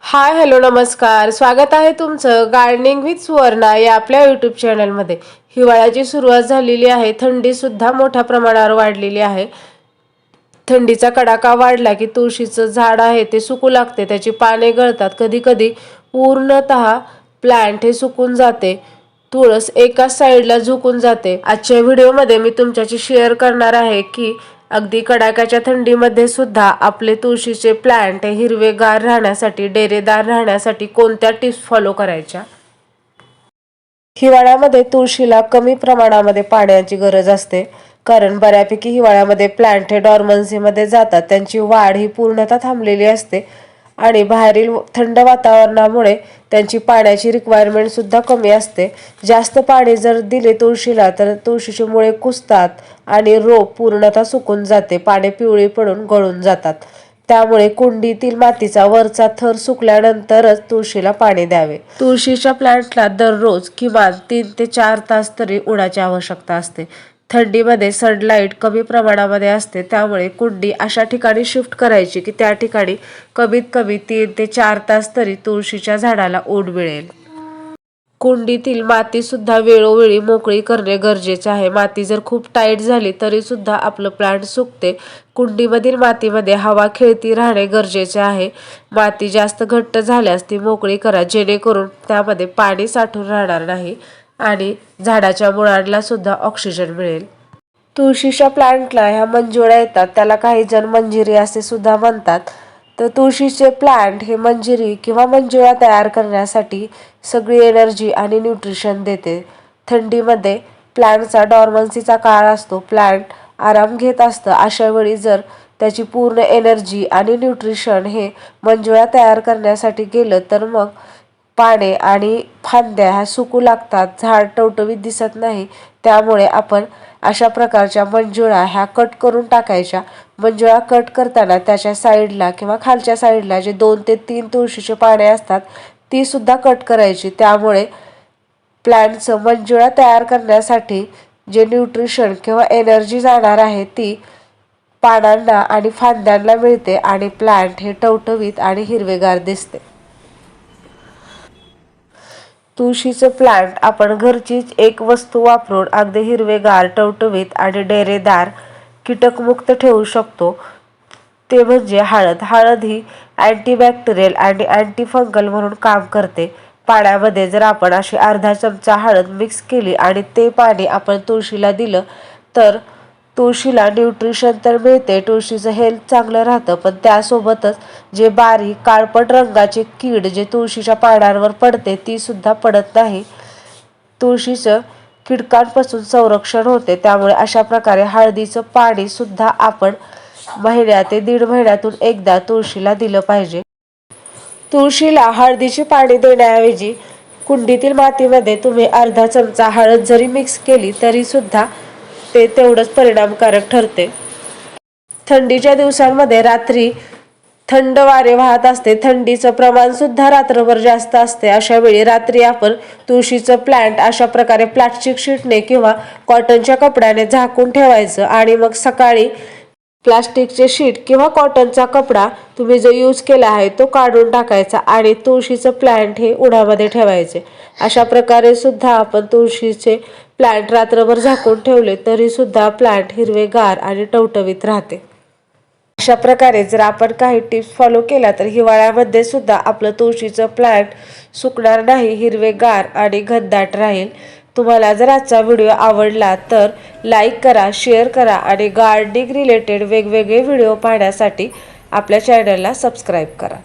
Hi hello नमस्कार, स्वागत आहे तुमचं गार्डनिंग विथ सुवर्णा या आपल्या यूट्यूब चॅनलमध्ये। हिवाळ्याची सुरुवात झालेली आहे, थंडीसुद्धा मोठ्या प्रमाणावर वाढलेली आहे। थंडीचा कडाका वाढला की तुळशीचं झाड आहे ते सुकू लागते, त्याची पाने गळतात, कधी कधी पूर्णतः प्लांट हे सुकून जाते, तुळस एका साईडला झुकून जाते। आजच्या व्हिडिओमध्ये मी तुमच्याशी शेअर करणार आहे की अगदी कडाक्याच्या थंडीमध्ये सुद्धा आपले तुळशीचे प्लांट हे हिरवेगार राहण्यासाठी, डेरेदार राहण्यासाठी कोणत्या टिप्स फॉलो करायच्या। हिवाळ्यामध्ये तुळशीला कमी प्रमाणामध्ये पाण्याची गरज असते, कारण बऱ्यापैकी हिवाळ्यामध्ये प्लांट हे डॉर्मन्सीमध्ये जातात, त्यांची वाढ ही पूर्णतः थांबलेली असते आणि बाहेरील थंड वातावरणामुळे त्यांची पाण्याची रिक्वायरमेंट सुद्धा कमी असते। जास्त पाणी जर दिले तुळशीला तर तुळशीची मुळे कुजतात आणि रोप पूर्णतः सुकून जाते, पाने पिवळी पडून गळून जातात। त्यामुळे कुंडीतील मातीचा वरचा थर सुकल्यानंतरच तुळशीला पाणी द्यावे। तुळशीच्या प्लांटला दररोज किमान 3 ते 4 तास तरी उन्हाची आवश्यकता असते। थंडीमध्ये सनलाईट कमी प्रमाणामध्ये असते, त्यामुळे कुंडी अशा ठिकाणी शिफ्ट करायची की त्या ठिकाणी कमीत कमी 3 ते 4 तास तरी तुळशीच्या झाडाला ऊन मिळेल। कुंडीतील माती सुद्धा वेळोवेळी मोकळी करणे गरजेचे आहे। माती जर खूप टाईट झाली तरी सुद्धा आपलं प्लांट सुकते। कुंडीमधील मातीमध्ये हवा खेळती राहणे गरजेचे आहे। माती जास्त घट्ट झाल्यास ती मोकळी करा, जेणेकरून त्यामध्ये पाणी साठून राहणार नाही आणि झाडाच्या मुळांना सुद्धा ऑक्सिजन मिळेल। तुळशीच्या प्लांटला ह्या मंजुळा येतात, त्याला काही जण मंजिरी असे सुद्धा म्हणतात। तर तुळशीचे प्लांट हे मंजिरी किंवा मंजुळा तयार करण्यासाठी सगळी एनर्जी आणि न्यूट्रिशन देते। थंडीमध्ये प्लांटचा डॉर्मन्सीचा काळ असतो, प्लांट आराम घेत असतं, अशा वेळी जर त्याची पूर्ण एनर्जी आणि न्यूट्रिशन हे मंजुळा तयार करण्यासाठी गेलं तर मग पाने आणि फांद्या ह्या सुकू लागतात, झाड टवटवीत दिसत नाही। त्यामुळे आपण अशा प्रकारच्या मंजुळा ह्या कट करून टाकायच्या। मंजुळा कट करताना त्याच्या साईडला किंवा खालच्या साईडला जे 2 ते 3 तुळशीचे पाने असतात ती सुद्धा कट करायची। त्यामुळे प्लांटचं मंजुळा तयार करण्यासाठी जे न्यूट्रिशन किंवा एनर्जी जाणार आहे ती पानांना आणि फांद्यांना मिळते आणि प्लांट हे टवटवीत आणि हिरवेगार दिसते। तुळशीचं प्लांट आपण घरचीच एक वस्तू वापरून अगदी हिरवेगार, टवटवीत आणि डेरेदार, कीटकमुक्त ठेवू शकतो, ते म्हणजे हळद। हळद ही अँटीबॅक्टेरियल आणि अँटीफंगल म्हणून काम करते। पाण्यामध्ये जर आपण अशी अर्धा चमचा हळद मिक्स केली आणि ते पाणी आपण तुळशीला दिलं तर तुळशीला न्यूट्रिशन तर मिळते, तुळशीचं हेल्थ चांगलं राहतं, पण त्यासोबतच जे बारीक काळपट रंगाचे कीड जे तुळशीच्या पानांवर पडते ती सुद्धा पडत नाही। तुळशीचं कीटकांपासून संरक्षण होते। त्यामुळे अशा प्रकारे हळदीचं पाणी सुद्धा आपण महिन्या ते 1.5 महिन्यातून एकदा तुळशीला दिलं पाहिजे। तुळशीला हळदीचे पाणी देण्याऐवजी कुंडीतील मातीमध्ये तुम्ही अर्धा चमचा हळद जरी मिक्स केली तरी सुद्धा ते तेवढंच परिणामकारक ठरते। थंडीच्या दिवसांमध्ये रात्री थंड वारे वाहत असते, थंडीचं प्रमाण सुद्धा रात्रभर जास्त असते। अशा वेळी रात्री आपण तुळशीचं प्लांट अशा प्रकारे प्लास्टिक शीटने किंवा कॉटनच्या कपड्याने झाकून ठेवायचं आणि मग सकाळी प्लास्टिकचे शीट किंवा कॉटनचा कपडा तुम्ही जो यूज केला आहे तो काढून टाकायचा आणि तुळशीचं प्लांट हे उन्हामध्ये ठेवायचे। अशा प्रकारे सुद्धा आपण तुळशीचे प्लांट रात्रभर झाकून ठेवले तरी सुद्धा प्लांट हिरवेगार आणि टवटवीत राहते। अशा प्रकारे जर आपण काही टिप्स फॉलो केल्या तर हिवाळ्यामध्ये सुद्धा आपलं तुळशीचं प्लांट सुकणार नाही, हिरवेगार आणि घनदाट राहील। तुम्हाला जर आजचा व्हिडिओ आवडला तर लाईक करा, शेअर करा आणि गार्डनिंग रिलेटेड वेगवेगळे व्हिडिओ पाहण्यासाठी आपल्या चॅनलला सबस्क्राईब करा।